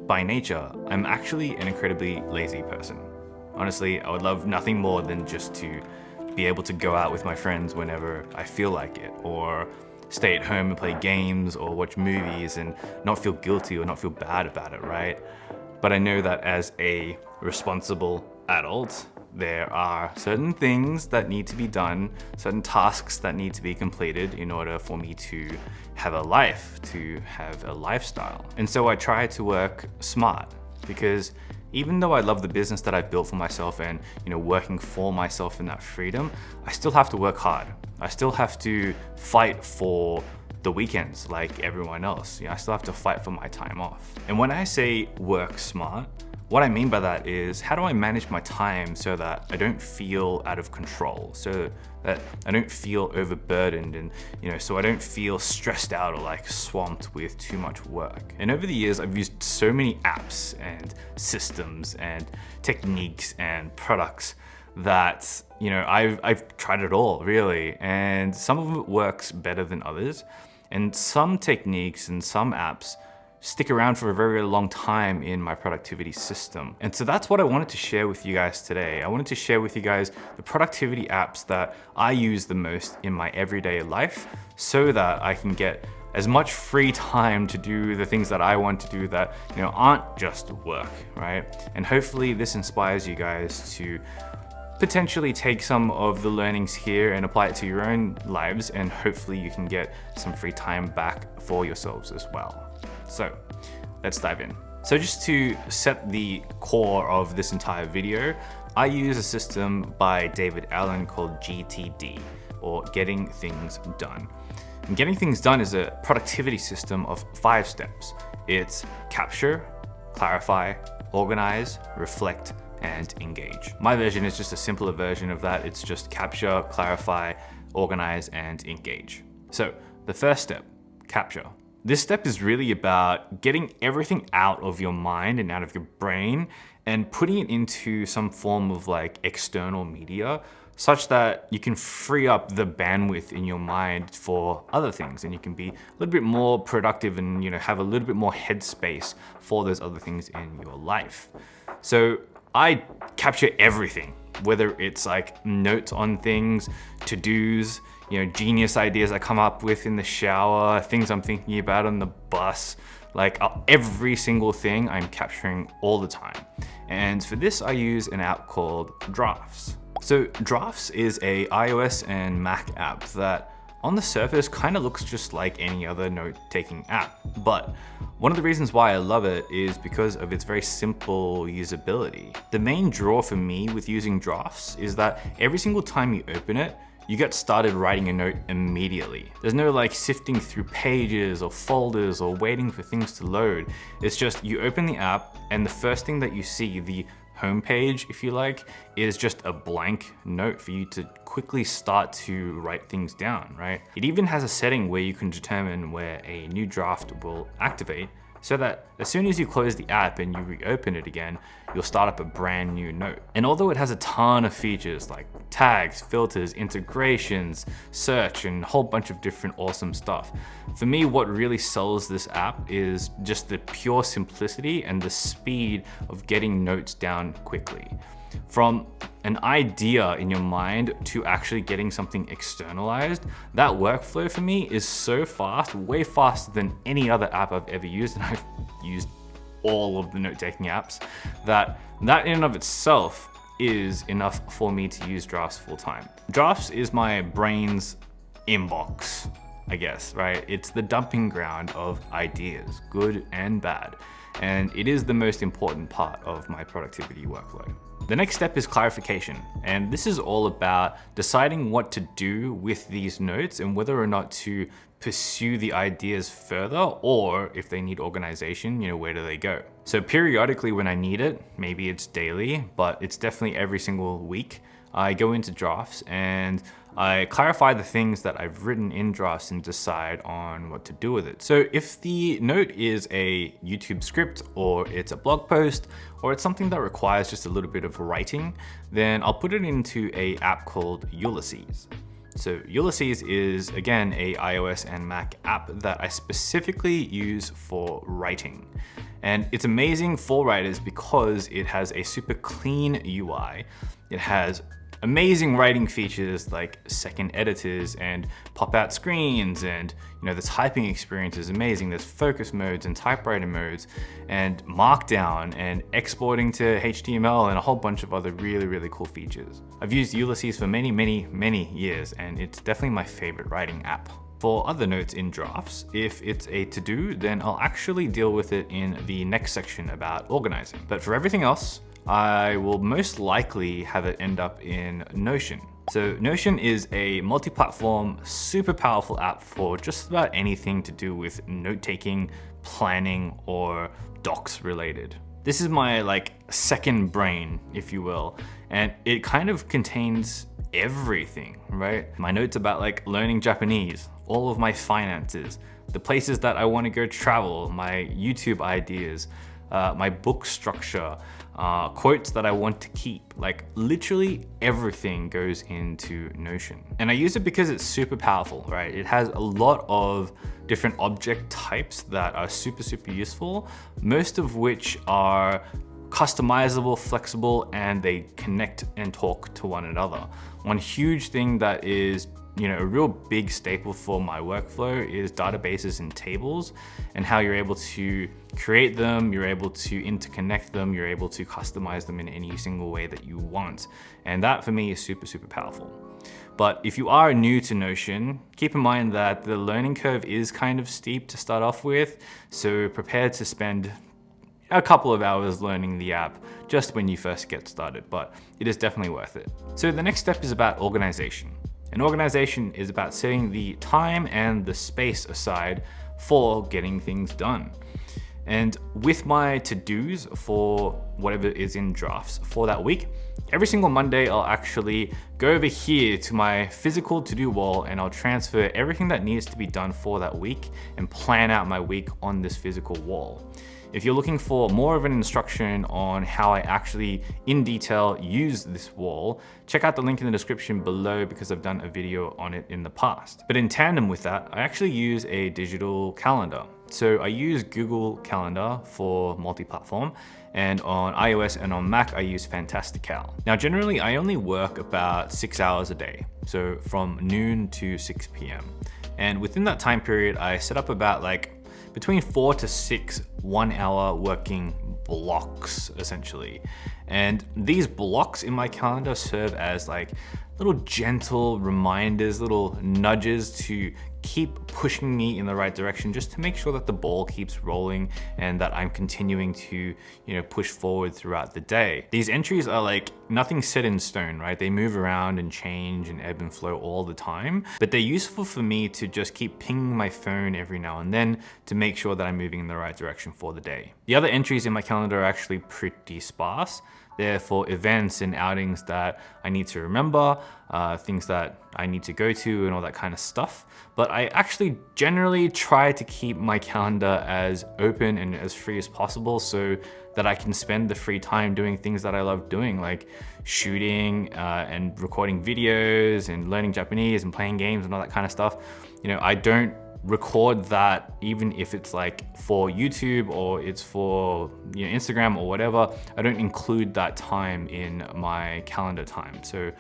by nature, I'm actually an incredibly lazy person. Honestly, I would love nothing more than just to be able to go out with my friends whenever I feel like it, or stay at home and play games or watch movies and not feel guilty or not feel bad about it, right? But I know that as a responsible adult, there are certain things that need to be done, certain tasks that need to be completed in order for me to have a life, to have a lifestyle. And so I try to work smart, because even though I love the business that I've built for myself and working for myself in that freedom, I still have to work hard. I still have to fight for the weekends like everyone else. I still have to fight for my time off. And when I say work smart, what I mean by that is, how do I manage my time so that I don't feel out of control, so that I don't feel overburdened, and so I don't feel stressed out or like swamped with too much work. And over the years, I've used so many apps and systems and techniques and products that I've tried it all, really, and some of it works better than others, and some techniques and some apps stick around for a very, very long time in my productivity system. And so that's what I wanted to share with you guys today. I wanted to share with you guys the productivity apps that I use the most in my everyday life, so that I can get as much free time to do the things that I want to do that aren't just work, right? And hopefully this inspires you guys to potentially take some of the learnings here and apply it to your own lives, and hopefully you can get some free time back for yourselves as well. So let's dive in. So just to set the core of this entire video, I use a system by David Allen called GTD, or Getting Things Done. And Getting Things Done is a productivity system of 5 steps. It's capture, clarify, organize, reflect, and engage. My version is just a simpler version of that. It's just capture, clarify, organize, and engage. So the first step, capture. This step is really about getting everything out of your mind and out of your brain and putting it into some form of like external media, such that you can free up the bandwidth in your mind for other things, and you can be a little bit more productive and have a little bit more headspace for those other things in your life. So I capture everything, whether it's like notes on things, to-dos, genius ideas I come up with in the shower, things I'm thinking about on the bus, like every single thing I'm capturing all the time. And for this, I use an app called Drafts. So Drafts is a iOS and Mac app that on the surface kind of looks just like any other note-taking app. But one of the reasons why I love it is because of its very simple usability. The main draw for me with using Drafts is that every single time you open it, you get started writing a note immediately. There's no like sifting through pages or folders or waiting for things to load. It's just you open the app, and the first thing that you see, the homepage, if you like, is just a blank note for you to quickly start to write things down, right? It even has a setting where you can determine where a new draft will activate, so that as soon as you close the app and you reopen it again, you'll start up a brand new note. And although it has a ton of features like tags, filters, integrations, search, and a whole bunch of different awesome stuff, for me, what really sells this app is just the pure simplicity and the speed of getting notes down quickly. From an idea in your mind to actually getting something externalized, that workflow for me is so fast, way faster than any other app I've ever used, and I've used all of the note-taking apps, that in and of itself is enough for me to use Drafts full time. Drafts is my brain's inbox, I guess, right? It's the dumping ground of ideas, good and bad, and it is the most important part of my productivity workflow. The next step is clarification, and this is all about deciding what to do with these notes and whether or not to pursue the ideas further, or if they need organization, where do they go? So periodically when I need it, maybe it's daily, but it's definitely every single week, I go into Drafts and I clarify the things that I've written in Drafts and decide on what to do with it. So if the note is a YouTube script, or it's a blog post, or it's something that requires just a little bit of writing, then I'll put it into an app called Ulysses. So Ulysses is, again, a iOS and Mac app that I specifically use for writing. And it's amazing for writers because it has a super clean UI. It has amazing writing features like second editors and pop-out screens, and the typing experience is amazing. There's focus modes and typewriter modes and markdown and exporting to HTML and a whole bunch of other really, really cool features. I've used Ulysses for many, many, many years, and it's definitely my favorite writing app. For other notes in drafts, if it's a to-do, then I'll actually deal with it in the next section about organizing. But for everything else, I will most likely have it end up in Notion. So Notion is a multi-platform, super powerful app for just about anything to do with note-taking, planning, or docs related. This is my second brain, if you will, and it kind of contains everything, right? My notes about learning Japanese, all of my finances, the places that I want to go travel, my YouTube ideas, my book structure, quotes that I want to keep. Literally everything goes into Notion. And I use it because it's super powerful, right? It has a lot of different object types that are super, super useful, most of which are customizable, flexible, and they connect and talk to one another. One huge thing that is a real big staple for my workflow is databases and tables, and how you're able to create them, you're able to interconnect them, you're able to customize them in any single way that you want. And that for me is super, super powerful. But if you are new to Notion, keep in mind that the learning curve is kind of steep to start off with, so prepare to spend a couple of hours learning the app just when you first get started, but it is definitely worth it. So the next step is about organization. And organization is about setting the time and the space aside for getting things done. And with my to-dos for whatever is in drafts for that week, every single Monday I'll actually go over here to my physical to-do wall and I'll transfer everything that needs to be done for that week and plan out my week on this physical wall. If you're looking for more of an instruction on how I actually in detail use this wall, check out the link in the description below because I've done a video on it in the past. But in tandem with that, I actually use a digital calendar. So I use Google Calendar for multi-platform, and on iOS and on Mac, I use Fantastical. Now, generally, I only work about 6 hours a day, so from noon to 6 p.m. And within that time period, I set up about between 4 to 6 1-hour working blocks, essentially. And these blocks in my calendar serve as little gentle reminders, little nudges to keep pushing me in the right direction, just to make sure that the ball keeps rolling and that I'm continuing to, push forward throughout the day. These entries are nothing set in stone, right? They move around and change and ebb and flow all the time, but they're useful for me to just keep pinging my phone every now and then to make sure that I'm moving in the right direction for the day. The other entries in my calendar are actually pretty sparse. They're for events and outings that I need to remember, things that I need to go to and all that kind of stuff. But I actually generally try to keep my calendar as open and as free as possible so that I can spend the free time doing things that I love doing, like shooting and recording videos and learning Japanese and playing games and all that kind of stuff. I don't record that even if it's for YouTube or it's for Instagram or whatever. I don't include that time in my calendar time. So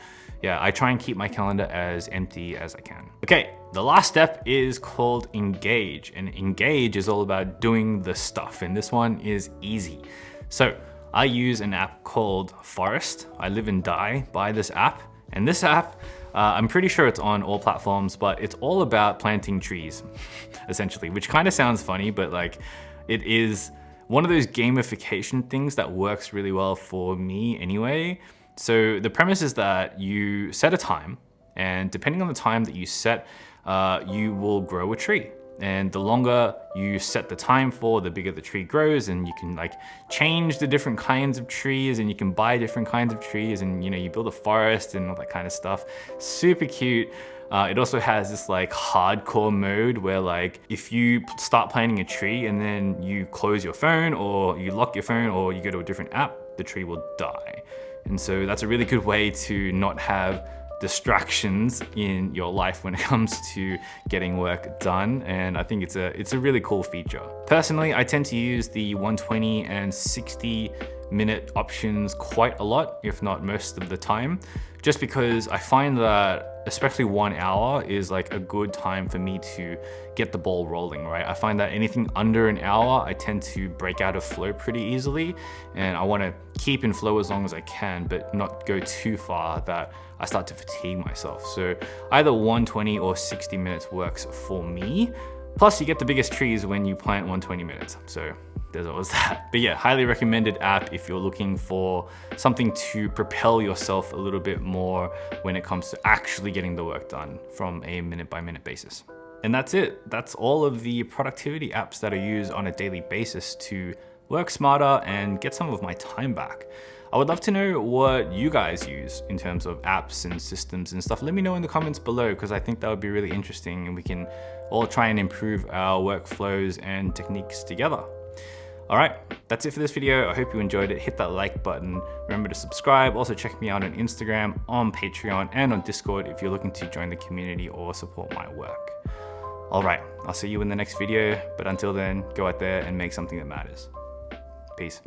yeah, I try and keep my calendar as empty as I can. Okay, the last step is called Engage, and Engage is all about doing the stuff, and this one is easy. So I use an app called Forest. I live and die by this app, and this app, I'm pretty sure it's on all platforms, but it's all about planting trees, essentially, which kind of sounds funny, but it is one of those gamification things that works really well for me anyway. So the premise is that you set a time, and depending on the time that you set, you will grow a tree. And the longer you set the time for, the bigger the tree grows, and you can change the different kinds of trees, and you can buy different kinds of trees, and you build a forest and all that kind of stuff. Super cute. It also has this hardcore mode where if you start planting a tree and then you close your phone or you lock your phone or you go to a different app, the tree will die. And so that's a really good way to not have distractions in your life when it comes to getting work done, and I think it's a really cool feature. Personally, I tend to use the 120 and 60-minute options quite a lot, if not most of the time, just because I find that especially 1 hour is like a good time for me to get the ball rolling, right? I find that anything under an hour, I tend to break out of flow pretty easily, and I want to keep in flow as long as I can, but not go too far that I start to fatigue myself. So either 120 or 60 minutes works for me. Plus you get the biggest trees when you plant 120 minutes. So there's always that. But yeah, highly recommended app if you're looking for something to propel yourself a little bit more when it comes to actually getting the work done from a minute-by-minute basis. And that's it. That's all of the productivity apps that I use on a daily basis to work smarter and get some of my time back. I would love to know what you guys use in terms of apps and systems and stuff. Let me know in the comments below, because I think that would be really interesting and we can all try and improve our workflows and techniques together. All right, that's it for this video. I hope you enjoyed it. Hit that like button. Remember to subscribe. Also check me out on Instagram, on Patreon, and on Discord if you're looking to join the community or support my work. All right, I'll see you in the next video. But until then, go out there and make something that matters. Peace.